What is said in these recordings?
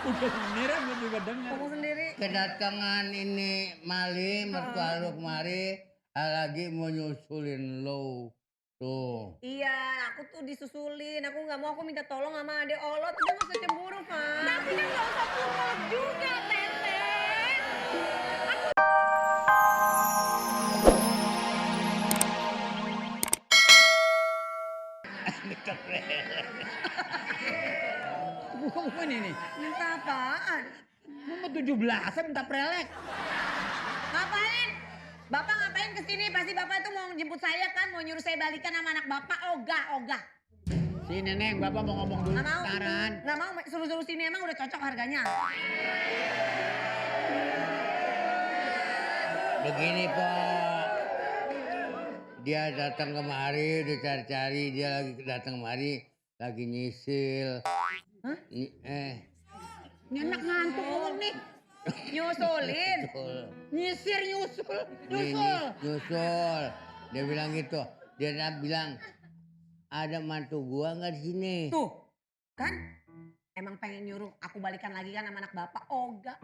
Udah beneran gue juga dengar. Ngomong sendiri. Kedatangan ini Mali mertua lu kemari lagi mau nyusulin lo. Tuh. Iya, aku tuh disusulin. Aku nggak mau, aku minta tolong sama adek Olot. Udah nggak usah cemburu, Pak. Tapi kan nggak usah pukul juga, Teteh. Bukan ini nih. Minta apaan? Mau 17-an minta prelek. Ngapain? Bapak ngapain kesini? Pasti bapak itu mau jemput saya kan? Mau nyuruh saya balikan sama anak bapak? Ogah. Sini Neng, Bapak mau ngomong dulu Nggak mau. sekarang. Nggak mau, suruh-suruh sini emang udah cocok harganya. Begini Pak. Dia datang kemari, dia cari-cari, dia lagi datang kemari, lagi nyisil. Hah? Ini anak ngantuk ngomong nih. Nyusulin. Nyusul. Nyisir nyusul. Nyusul. Dia bilang gitu. Dia bilang, ada mantu gua nggak di sini? Tuh, kan? Emang pengen nyuruh aku balikan lagi kan sama anak bapak. Ogah.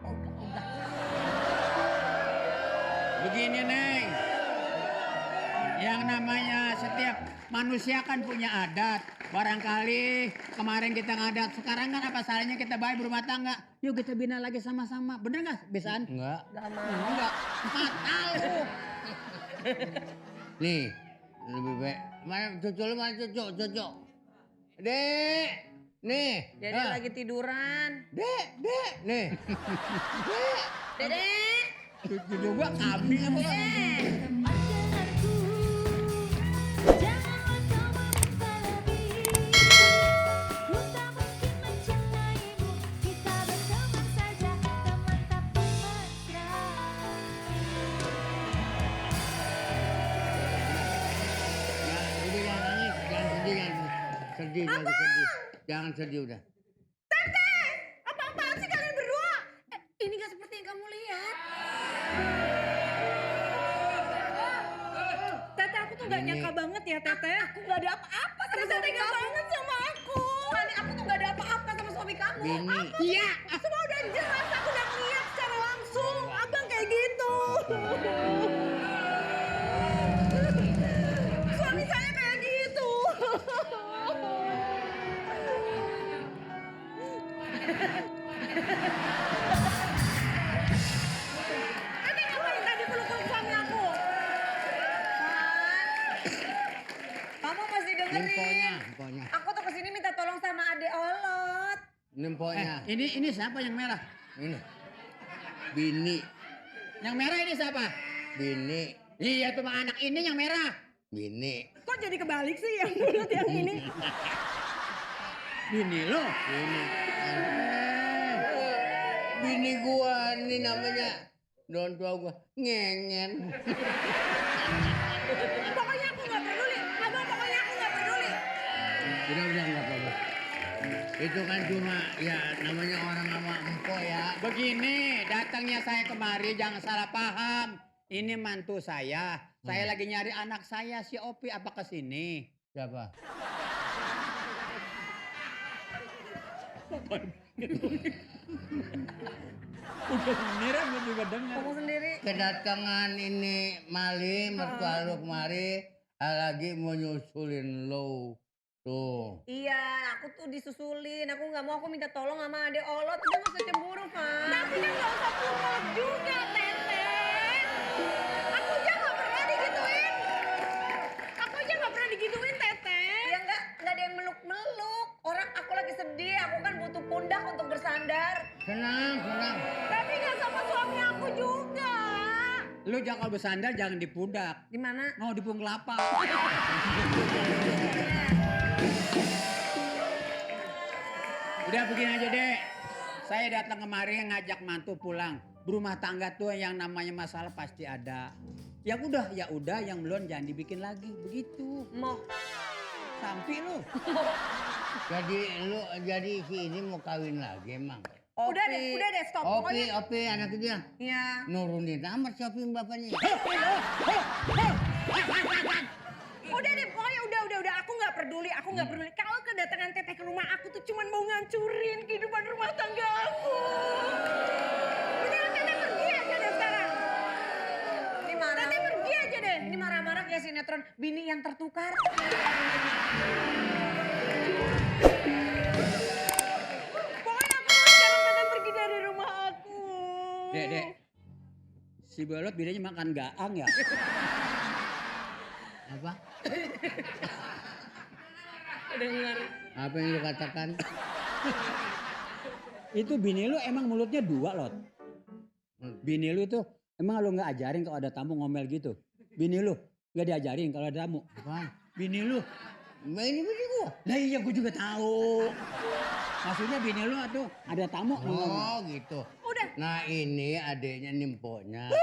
Begini Neng. Yang namanya setiap manusia kan punya adat. Barangkali kemarin kita ngadat. Sekarang kan apa salahnya kita baik berumah tangga. Yuk kita bina lagi sama-sama. Bener gak Besan? Enggak. Gak mau. Enggak. Fatal lu. Nih, lebih baik. Mana cucu lu, mana cucu? Dek, nih. Dede Ah. lagi tiduran. Dek, nih. Dek. Dede. Cucu juga kambing apa? Dengarku, janganlah kau meminta lebih. Ku tak mungkin mencintaimu. Kita berteman saja, teman tapi mesra. Ya, udah jangan nangis, jangan sedih. Jangan sedih udah. Teteh, apa-apaan sih kalian berdua? Ini gak seperti yang kamu lihat. Teteh, aku tuh gak Ini- nyangka banget ya Teteh. Aku gak ada apa-apa sama Teteh suami tega kamu. banget sama aku. Hani, aku tuh gak ada apa-apa sama suami kamu. Bini. Iya, semua udah jelas. Aku udah ngeliat secara langsung. Abang kayak gitu. Suami saya kayak gitu. Teteh ngapain tadi peluk-peluk suami aku? Kamu mesti dengerin. Nemponya. Aku tuh kesini minta tolong sama adek Olot. Nemponya. Ini siapa yang merah? Ini. Bini. Yang merah ini siapa? Bini. Iya tuh mah anak ini yang merah. Bini. Kok jadi kebalik sih yang mulut yang ini? Bini lo. Bini. Bini gua ini namanya. Don tua gua. Ngengen. Pokoknya aku nggak peduli. Abang, pokoknya aku nggak peduli. Udah nggak apa-apa. Itu kan cuma ya namanya orang sama empo ya. Begini, datangnya saya kemari jangan salah paham. Ini mantu saya. Saya lagi nyari anak saya si Opi apa ke sini? Siapa? Udah beneran gue juga dengar. Ngomong sendiri. Kedatangan ini Mali mertua lu kemari lagi mau nyusulin lo. Tuh. Iya, aku tuh disusulin. Aku nggak mau, aku minta tolong sama adek Olot. Udah nggak usah cemburu, Pak. Tapi kan nggak usah pukul juga, Teteh. Aku aja nggak pernah digituin. Teteh. Ya nggak ada yang meluk-meluk. Orang aku lagi sedih, aku kan butuh pundak untuk bersandar. Tenang. Tapi nggak sama suami aku juga. Lu jangan kalau bersandar jangan di pundak. Di mana? Mau di punggung kelapa. Udah begini aja deh. Saya datang kemari ngajak mantu pulang. Berumah tangga tuh yang namanya masalah pasti ada. Ya udah, yang belum jangan dibikin lagi. Begitu. Mau. Sampai lu. Jadi si ini mau kawin lagi emang. Udah deh, stop. Pokoknya Opi anak dia. Iya. Nurunin amat si bapaknya. udah deh, pokoknya udah. Aku nggak peduli, aku nggak peduli. Kalau kedatangan teteh ke rumah aku tuh cuman mau ngancurin kehidupan rumah tangga aku. Udah teteh pergi aja deh sekarang. Ini marah. Teteh pergi aja deh. Ini marah-marah kayak sinetron bini yang tertukar. Pokoknya aku mau sekarang teteh pergi dari rumah aku. Dek. Si Bolot bedanya makan gaang ya. Apa? Dengar. Apa yang lu katakan? Itu bini lu emang mulutnya dua, Lot. Bini lu tuh emang lu nggak ajarin kalau ada tamu ngomel gitu. Bini lu nggak diajarin kalau ada tamu. Apaan? Bini lu. Ini bini gua. Lah iya gua juga tahu. Maksudnya bini lu tuh ada tamu ngomel. Oh gitu. Udah. Nah ini adeknya nimpoknya.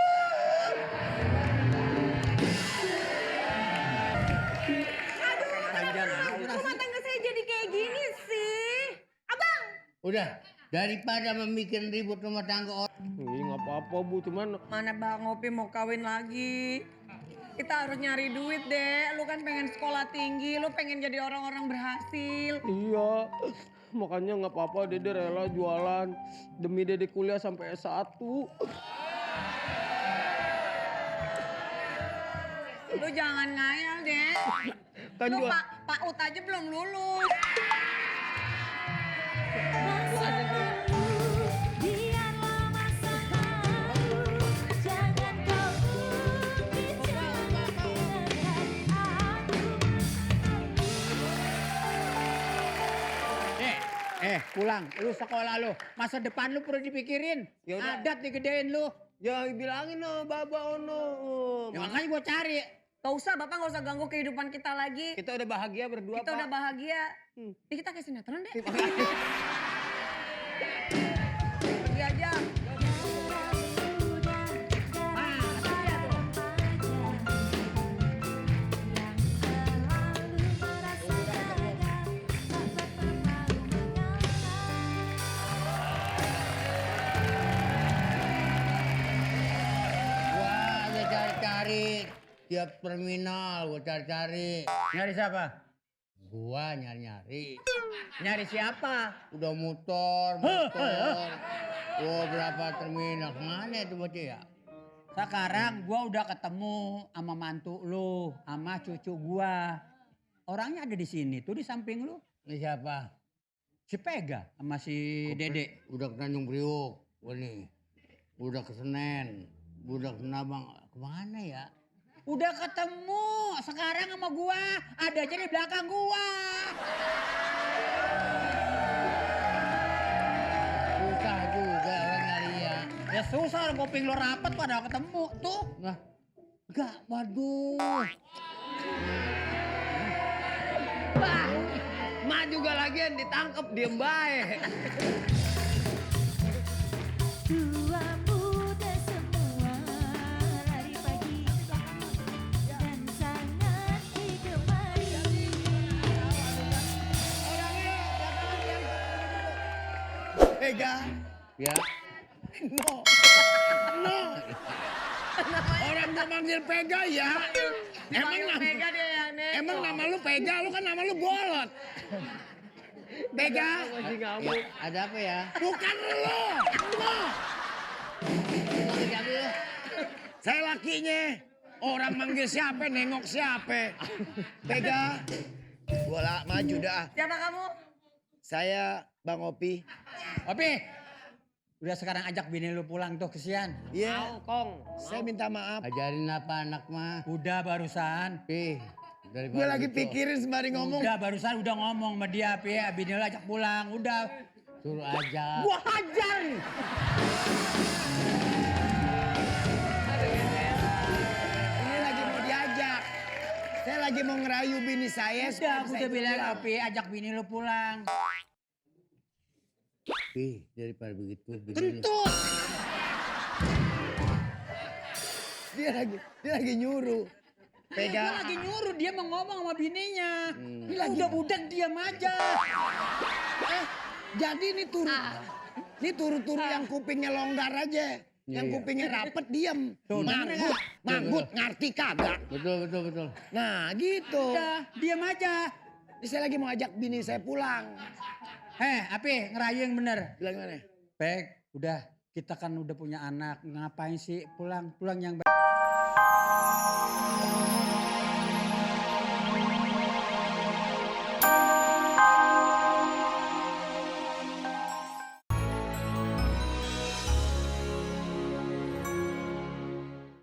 Rumah tangga saya jadi kayak gini sih. Abang. Udah, daripada memikir ribut rumah tangga orang. Ini nggak apa-apa Bu, cuman Mana Bang Opi mau kawin lagi? Kita harus nyari duit deh. Lu kan pengen sekolah tinggi, lu pengen jadi orang-orang berhasil. iya. Makanya nggak apa-apa Dede rela jualan demi Dede kuliah sampai S1. Lu jangan ngayal deh. Kan Lu jual. Pak Ut aja belum lulus. Masa lalu, biarlah masa lalu. Jangan kau bicara Pulang. Lu sekolah lu. Masa depan lu perlu dipikirin. Ya udah. Adat digedein lu. Ya bilangin no Baba Ono. Ya makanya gua cari. Gak usah, Bapak gak usah ganggu kehidupan kita lagi. Kita udah bahagia berdua Kita Pak. udah bahagia. Ini kita kayak sinetron deh. Pergi aja. Wah, dia cari-cari. Tiap terminal gua cari-cari. Nyari siapa? Gua nyari-nyari. Nyari siapa? Udah motor. Oh, berapa terminal? Kemana itu bocah ya? Sekarang gua udah ketemu sama mantu lu, sama cucu gua. Orangnya ada di sini tuh di samping lu. Ini siapa? Si Pega sama si Dede. Udah ke Tanjung Priuk. Gua nih. Udah ke Senen. Udah ke Nabang. Kemana ya? Udah ketemu sekarang sama gua. Ada aja di belakang gua. Susah juga orang nyari ya. Ya susah orang kuping lo rapet pada ketemu tuh. Nah, enggak, waduh. Bah, mak juga lagian ditangkep diem baik. Dua muda semua lari pagi dan sangat digemari. Pega, Ya, no. Orang mau manggil Pega ya. Pega dia yang nego. Emang nama lu Pega, lu kan nama lu Bolot. Pega, Masih ya, ngamuk. ada apa ya? bukan lu. No. Manggil siapa lu? Saya lakinya. Orang manggil siapa, nengok siapa. Pega, bola maju dah. Siapa kamu? Saya Bang Opi. Opi, udah sekarang ajak bini lu pulang tuh kesian. Iya, Kong. saya minta maaf. Ajarin apa anak mah? Udah barusan. Pi, daripada Gue lagi gitu, pikirin sembari ngomong. Udah barusan udah ngomong sama dia, Pi. Bini lu ajak pulang. Udah. suruh aja. Gua hajar nih. Ini lagi mau diajak. Saya lagi mau ngerayu bini saya. Udah, supaya aku bisa udah ikut bilang, pulang. Opi, ajak bini lu pulang. Pi, daripada begitu. bini lu- Kentut. Dia lagi nyuruh. Dia Pega. lagi nyuruh, dia mau ngomong sama bininya. Ini lagi- Udah budak diam aja. Jadi ini turu yang kupingnya longgar aja. Yang Iya. kupingnya rapet diem. Tuh, Manggut ngerti kagak. Betul. Nah gitu. Udah, diam aja. Ini saya lagi mau ajak bini saya pulang. Api ngerayu yang bener. Bilang gimana? Pek, udah kita kan udah punya anak, ngapain sih pulang yang